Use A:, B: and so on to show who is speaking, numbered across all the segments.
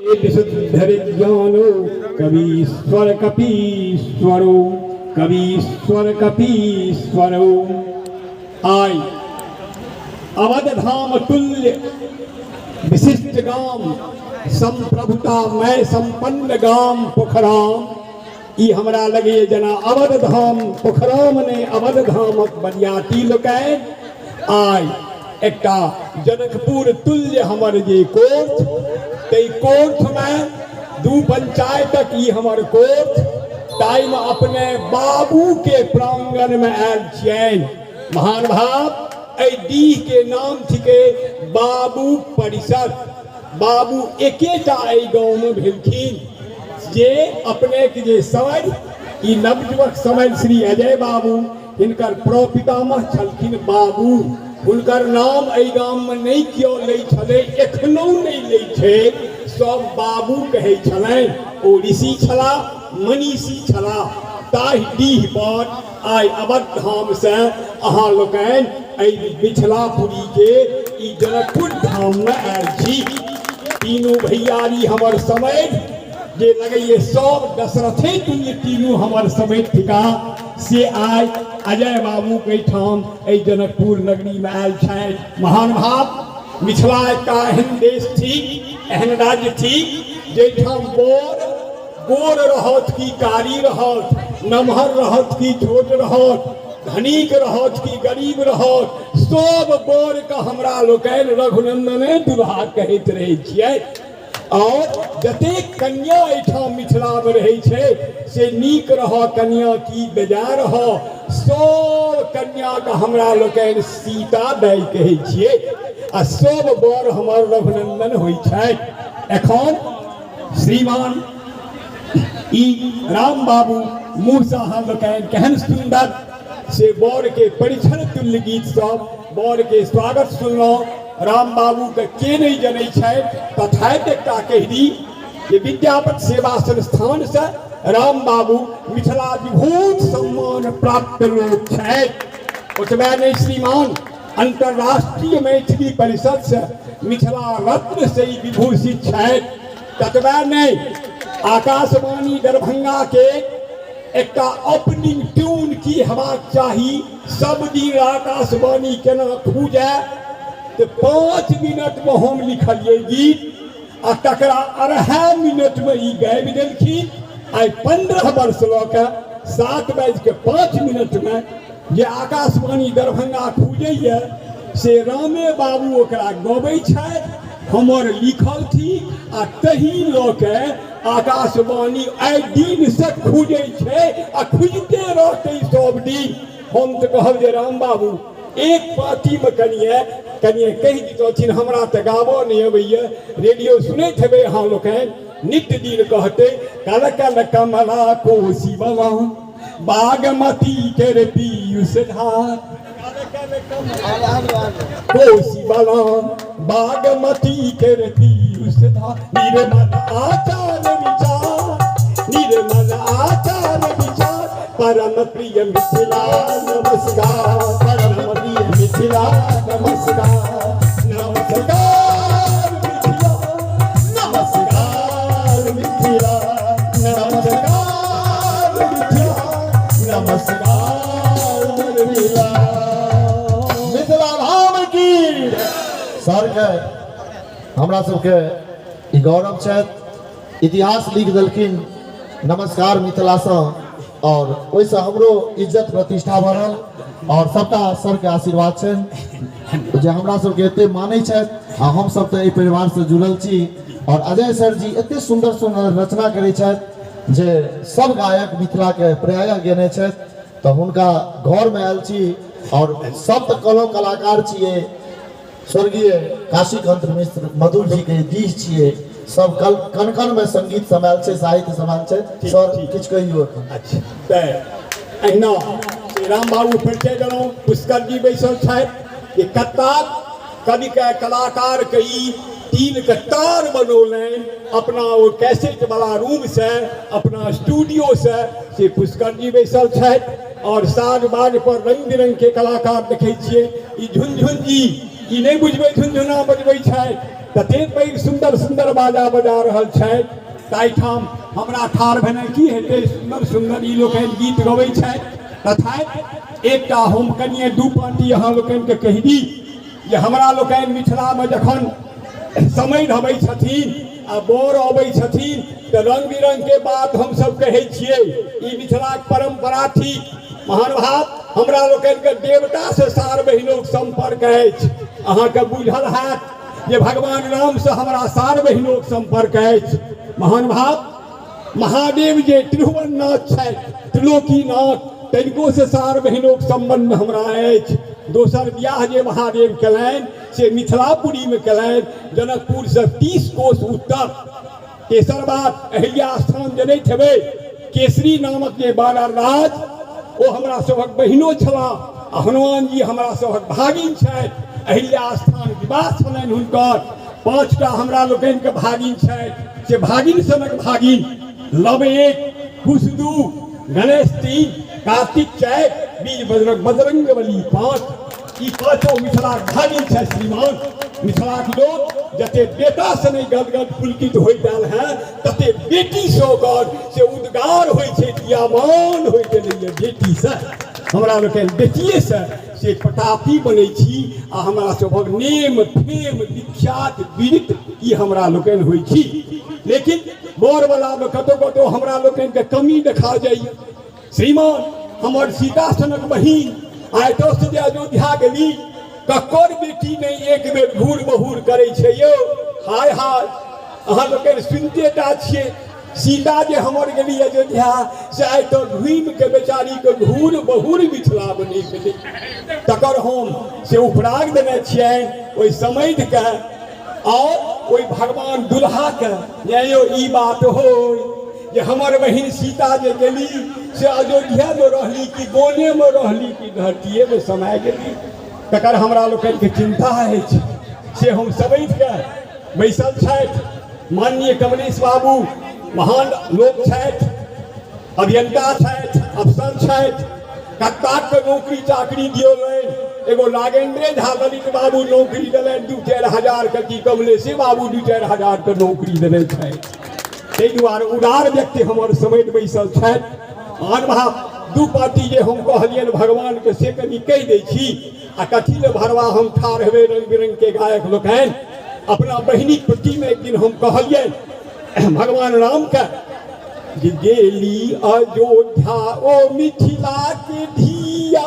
A: ज्ञानो कवीश्वर कपीश्वरो कवीश्वर कपीश्वरो। आय अवध धाम तुल्य विशिष्ट गाम संप्रभुता मैं संपन्न गाम पोखराम। ई हमरा लगे जना अवध धाम पोखराम ने अवध धामक बरियाती लोकैन। आय एकटा जनकपुर तुल्य हमर जे कोर्ट तई कोर्ट में दू पंचायतक ई हमर कोर्ट टाइम अपने बाबू के प्रांगण में आयल छियन। महान भाव एहि डीह के नाम थिके बाबू परिषद। बाबू एकेटा एहि गाँव में भेलखिन जे अपने के जे समझ ई नवयुवक समझ श्री अजय बाबू हिनकर प्रपितामह छलखिन बाबू। हुनकर नाम एहि गाम में नहीं क्यों लै छलै, एखनो नहीं लै छै, सब बाबू कहै छलनि। ओ ऋषि छला, मनीषी छला। ताहि डीह पर आइ अवध धाम से अहाँ लोकनि एहि मिथिलापुरी के ई जनकपुर धाम में आयल छी। तीनू भैयारी हमर समय जे लगैए सब दशरथे तुल्य तीनू हमर समय थिका से आइ अजय बाबू के ठाम एहि जनकपुर नगरी में आयल छथि। महान भाव मिथिला एकटा एहन देश थी, एहन राज्य थी जाहिठाम गोर रहत की कारी रहत, नमहर रहत की छोट रहत, धनिक रहत की गरीब रहत, सब बोर के हमरा लोकनि रघुनंदने दुल्हा कहैत रहै छियै। और जतेक कन्या एहिठाम मिथिला में रहै छै से नीक रह कन्या की बेजा रह, सब कन्या के हमरा लोकनि सीता दाई कहै छियै आ सब बर हमर रघुनंदन होइ छै। एखन श्रीमान ई राम बाबू मुँह से अहाँ लोकनि केहन सुंदर से बर के परिछन तुल्य गीत सब बर के स्वागत सुनलहुँ। राम बाबू के नहीं जनै छै तथापि एकटा कहि दी जे विद्यापति सेवा संस्थान से राम बाबू मिथिला विभूत सम्मान प्राप्त लोक छथि। ओतबे नहीं श्रीमान अंतर्राष्ट्रीय मैथिली परिषद से मिथिला रत्न से विभूषित छथि। ततबे नहीं आकाशवाणी दरभंगा के एकटा ओपनिंग ट्यून की हेबाक चाही। सब दिन आकाशवाणी केना खूजे तो 5 मिनट में हम लिखलिए गीत आ तकरा 2.5 मिनट में ई गाबि देलखिन। आई 15 वर्ष लऽ के 7:05 में जे आकाशवाणी दरभंगा खूजैए से रामे बाबू ओकरा गबै छथि, हमर लिखल थी आ तही लऽ के आकाशवाणी आइ दिन से खूजै छै आ खूजते रहतै सब दिन। हम तो कहब जे राम बाबू एक पार्टी में कनिए कहि दितथिन, हमरा तो गाबऽ नहीं अबैया, रेडियो सुनैत हेबै अहाँ लोकनि नित्य दिन कहते कल कल कमला कोसी बलान बागमती के पीयूष धार, कोसी बलान बागमती के पीयूष धार, निर्मल आचार विचार, निर्मल आचार विचार, परम प्रिय मिथिला नमस्कार, परम प्रिय मिथिला नमस्कार, नमस्कार मिथिला, नमस्कार मिथिला, नमस्कार मिथिला, नमस्कार मिथिला। मिथिला धाम की सर के हमरा सबके ई गौरव छथि, इतिहास लिख देलखिन नमस्कार मिथिला से और ओइसे हमरो इज्जत प्रतिष्ठा बढ़ल और सबटा सर के आशीर्वाद छनि जे हमरा सबके एते मानै छथि आ हम सब तो एहि परिवार से जुड़ल छी। और अजय सर जी एते सुंदर सुंदर रचना करै छथि जे सब गायक मिथिला के प्रायः गेने छथि, तो हुनका घर में आयल छी और सब तो कलो कलाकार छियै। स्वर्गीय काशीकांत मिश्र मधुर जी के डीह छियै, सब कन कन में संगीत समाल छै, साहित्य समाल छै। सर किछ कहियो। अच्छा ते अहिना राम बाबू परिचय देलहुँ। पुष्कर जी बैसल छथि कि कत्ता कवि के कलाकार के ई तीन के तार बनौलनि अपना वो कैसेट वाला रूम से, अपना स्टूडियो से पुष्कर जी बैसल छथि। और साज बाज पर रंग बिरंग के कलाकार देखै छियै। ई झुनझुन जी ई नहीं बुझबै झुनझुना बजबै छथि कतेक पैघ सुंदर सुंदर बाजा बजा रहल छथि ताहिठाम हमरा ठाढ़ भेने की हेतै सुंदर सुंदर ई लोकनि गीत गबै छथि तथा एकटा हम कनिए दू पाँति अहाँ लोकनिके कहि दी जे हमरा लोकनि मिथिलामे जखन समधि अबै छथिन आ बर अबै छथिन तऽ रंग बिरंगके बात हमसब कहै छियै ई मिथिलाक परम्परा थिक महानुभाव हमरा लोकनिके देवता से सार बहिनोक संपर्क अछि अहाँके बुझल हैत जे भगवान राम से हमरा सार बहिनोक संपर्क अछि महानुभाव महादेव जे त्रिभुवननाथ छथि त्रिलोकीनाथ तनिको से सार बहिनोक संबंध हमरा अछि दोसर बियाह जे महादेव केलनि से मिथिलापुरीमे केलनि जनकपुर से 30 कोस उत्तर तेसर बात अहिल्या स्थान जनैत हेबै केसरी नामक जे बानर राज ओ हमरा सभक बहिनो छलाह आ हनुमान जी हमरा सभक भागिन छथि अहिल्या स्थान विवाह छलनि हुनकर 5टा हमरा लोकनिके भागिन छथि से भागिन सनक भागिन लव 1 कुश 2 गणेश 3 कार्तिक 4 बीज बजरंगबली 5 ई पाँचों मिथिलाक भागिन छथि श्रीमान मिथिलाक लोक जते बेटा से नहीं गदगद पुलकित होइत आयल हैं तते बेटी से ओकर से उद्गार होइ छै दियामान होइ गेलैए बेटी से हमरा लोकनि बेटिए से प्रतापी बनै छी आ हमरा सभक नेम फेम विख्यात विदित ई हमरा लोकनि होइ छी लेकिन बरवलामे कतौ कतौ हमरा लोकनिके कमी देखा जाइए श्रीमान हमर सीता सनक बहिन आइ दोस्त जे अयोध्या गेली ककर बेटी नहीं एक बेर घूर बहूर करे छे यौ हाय हाय अहाँ लोकनि सुनते टा छियै सीता जे हमर गेली अयोध्या से आइ तो घूमि के बेचारी के घूर बहूर मिथिला बनी गेली तकर हम से उपराग देने छियनि ओहि समधि के और ओहि भगवान दुल्हा के यौ ई बात हो जे हमर बहिन सीता जे गेली से अयोध्या में रहली कि गोने में रहली कि धरतीये में समाय गेली तकर हमरा लोकनिके चिंता अछि से हम समधि के बैसल छथि माननीय कमलेश बाबू महान लोक छथि अभियंता छथि अफसर छथि कत्ताके नौकरी चाकरी दियौलनि एगो नागेंद्रे झा ललित बाबू नौकरी देलनि 2-4 हजार के कि कमलेशे बाबू 2-4 हजार के नौकरी देने छथि ताहि दुआरे उदार व्यक्ति हमर समधि बैसल छथि आन भाव 2 पार्टी जे हम कहलियनि भगवान के से कनि कहि दै छी आ कथी ले भरवा हम ठाढ़ हेबै रंग बिरंग के गायक लोकनि अपना बहिनी प्रति में एक दिन हम कहलियनि भगवान राम के जे गेली अयोध्या ओ मिथिला के धिया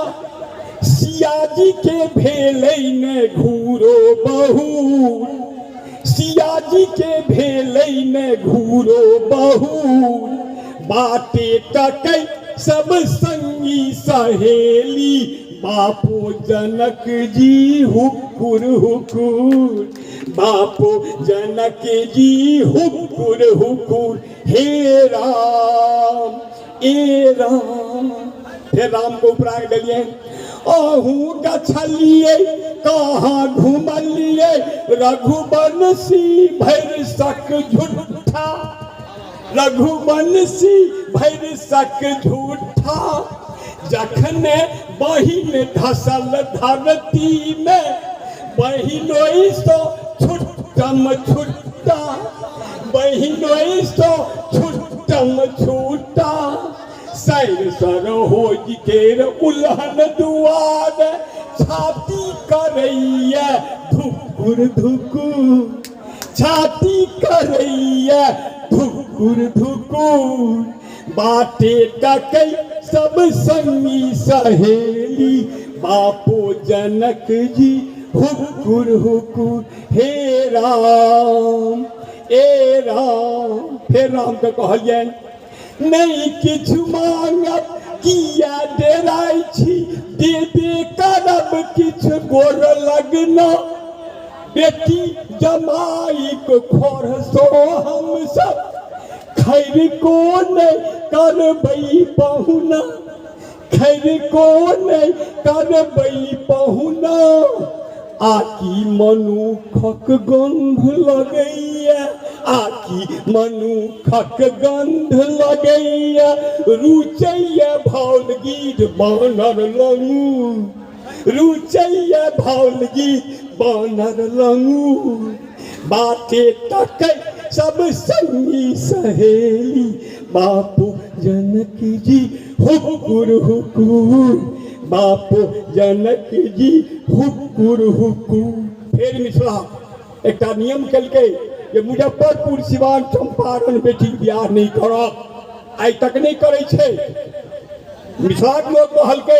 A: सिया जी के भेलै ने घूरो बहूर सिया जी के भेलै ने घूरो बहूर बाटे टकै सब संगी सहेली बापू जनक जी हुकुर हुकुर बापू जनक जी हुकुर हुकुर हे राम ए राम हे राम को उपराग देलिए अहू गछलिए कहाँ घुमलिए रघुवंशी भैर सक झूठा रघुवंशी भैर सक झूठा जखन बहिन धसल धरती में बहिनोई सो छुट्टम छुट्टा बहिनोई सो छुट्टम छुट्टा सैर सरोज केर उल्हन दुआर छाती करैया धुकुर धुकुर छाती करैया धुकुर धुकुर बाटे टकै सब संगी सहेली बापू जनक जी हुकुर हुकुर हे राम ए राम हे राम के कहलियनि नहीं किछु मांगब किया डेराइ छी देबे करब किछु गोर लगना बेटी जमाई को खोर सो हम सब खैर को नहीं करबै पहुना खैर को नहीं करबै पहुना आकी मनुखक गंध लगैया आकी मनुखक गंध लगैया रुचैया भाल गीत बानर लंगू रुचैया भाल गीत बानर लंगू बाटे तक सब संगी सहेली बापू जनक जी हुकुर हुकुर बापू जनक जी हुकुर हुकुर। फिर मिथिला एक नियम कलके जे मुजफ्फरपुर सिवान चंपारण बेटी बियाह नहीं करब, आइ तक नहीं करे छे। मिथिलाक लोग कहलके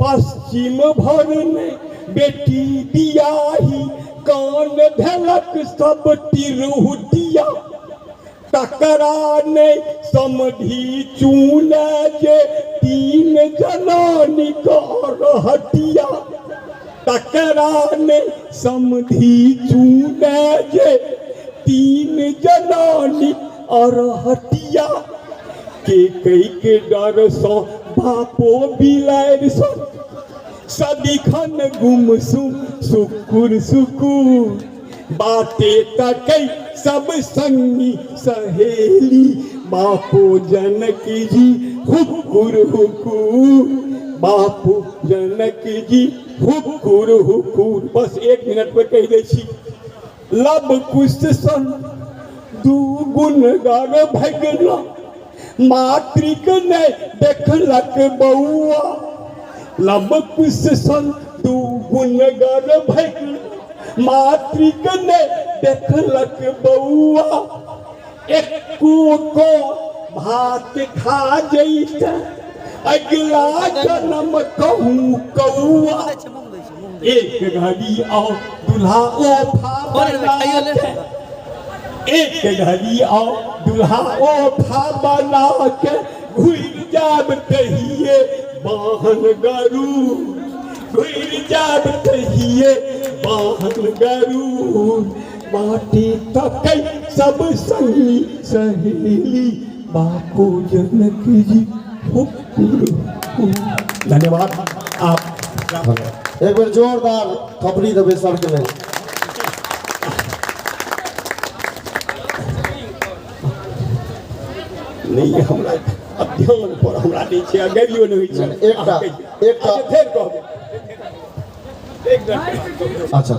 A: पश्चिम भर में बेटी बियाही कान धलक सब तिरहुटिया तकरा ने समधी चूने जे तीन जनानी कर हटिया तकरा ने समधी चूने जे तीन जनानी और हटिया के कई के डर सो बापो बिलार सो सदिखन गुमसुम सुकुर सुकुर बाटे तक सब संगी सहेली बापू जनक जी हुकुर हुकुर बापू जनक जी हुकुर हुकुर। बस 1 मिनट में कह दे छी लब कुश सन दू गुण गर भगना मातृक ने देखलक बउआ लब कुश सन दू गुण गर भगना मातृक ने देखलक बउआ एको को भात खा जैत अगला जन्म कहूँ कौआ। एक घड़ी आओ दुल्हा ओफा बना के एक घड़ी आओ दुल्हा ओफा बना के घुर जाब कहिए बाहन गरू घुर जाब कहिए बाहन गरू बाटी तक सब संगी सहेली बापू जनक जी धन्यवाद। आप
B: एक बार जोरदार थपड़ी दबे सड़क में।
A: नहीं हमरा ध्यान पर हमरा नहीं छै गबियो नहीं छै
B: एकटा
A: फेर कहबे एक
B: अच्छा